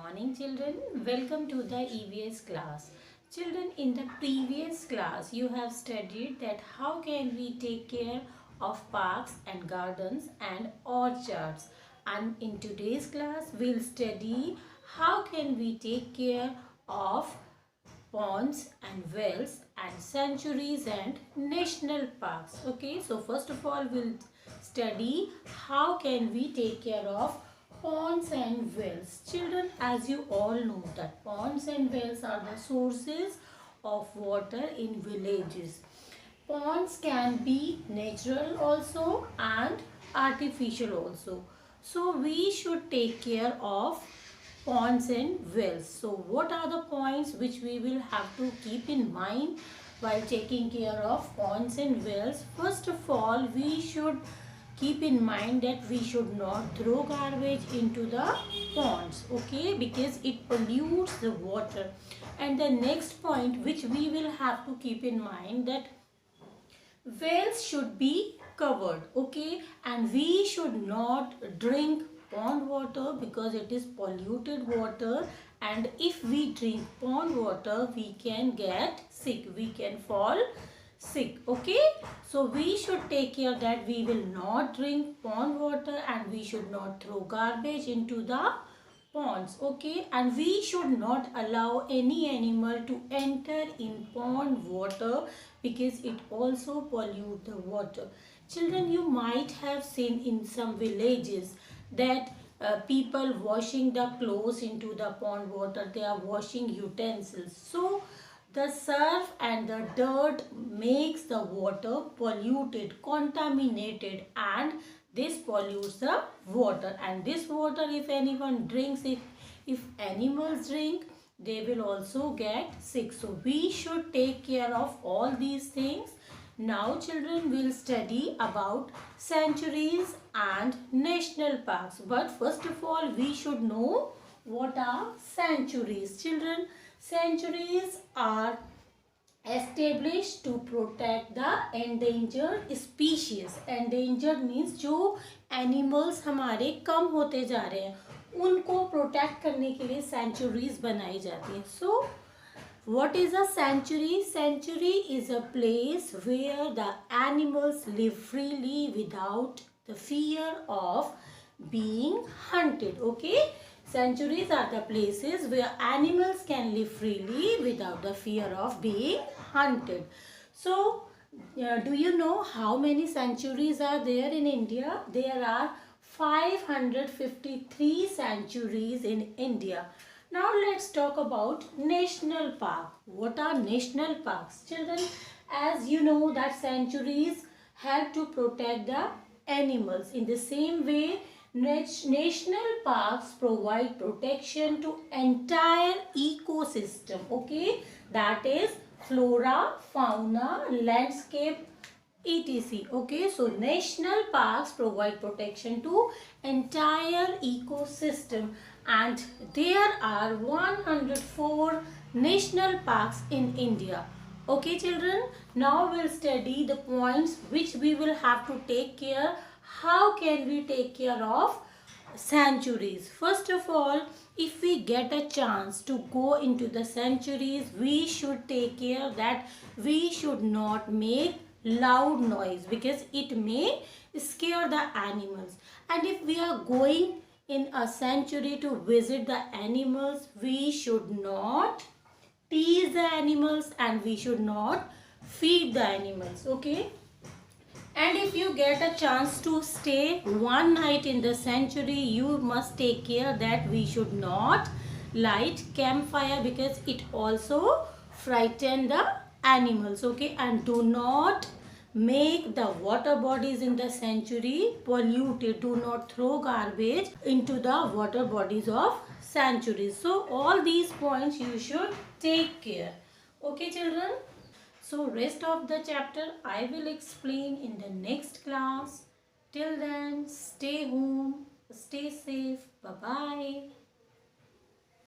morning children. Welcome to the EVS class. Children, in the previous class you have studied that how can we take care of parks and gardens and orchards, and in today's class we'll study how can we take care of ponds and wells and sanctuaries and national parks. Okay, so first of all we'll study how can we take care of ponds and wells. Children, as you all know that ponds and wells are the sources of water in villages. Ponds can be natural also and artificial also. So we should take care of ponds and wells. So what are the points which we will have to keep in mind while taking care of ponds and wells? First of all, we should keep in mind that we should not throw garbage into the ponds, okay, because it pollutes the water. And the next point which we will have to keep in mind that wells should be covered, okay, and we should not drink pond water because it is polluted water, and if we drink pond water we can get sick, we can fall sick. Okay, so we should take care that we will not drink pond water and we should not throw garbage into the ponds. Okay, and we should not allow any animal to enter in pond water because it also pollute the water. Children, you might have seen in some villages that people washing the clothes into the pond water, they are washing utensils. So the surf and the dirt makes the water polluted, contaminated, and this pollutes the water. And this water, if anyone drinks it, if animals drink, they will also get sick. So we should take care of all these things. Now children will study about sanctuaries and national parks. But first of all, we should know what are sanctuaries. Children, sanctuaries are established to protect the endangered species. Endangered means जो animals हमारे कम होते जा रहे हैं उनको protect करने के लिए sanctuaries बनाई जाती हैं. So what is a sanctuary? Sanctuary is a place where the animals live freely without the fear of being hunted. Okay, sanctuaries are the places where animals can live freely without the fear of being hunted. So do you know how many sanctuaries are there in India? There are 553 sanctuaries in India. Now let's talk about national park. What are national parks? Children, as you know that sanctuaries help to protect the animals. In the same way, national parks provide protection to entire ecosystem. Okay, that is flora, fauna, landscape, etc. Okay, so national parks provide protection to entire ecosystem, and there are 104 national parks in India. Okay children, now we'll study the points which we will have to take care. How can we take care of sanctuaries? First of all, if we get a chance to go into the sanctuaries, we should take care that we should not make loud noise because it may scare the animals. And if we are going in a sanctuary to visit the animals, we should not tease the animals and we should not feed the animals. Okay, and if you get a chance to stay one night in the sanctuary, you must take care that we should not light campfire because it also frighten the animals. Okay, and do not make the water bodies in the sanctuary polluted. Do not throw garbage into the water bodies of sanctuaries. So all these points you should take care. Okay children, so rest of the chapter I will explain in the next class. Till then, stay home, stay safe. Bye bye.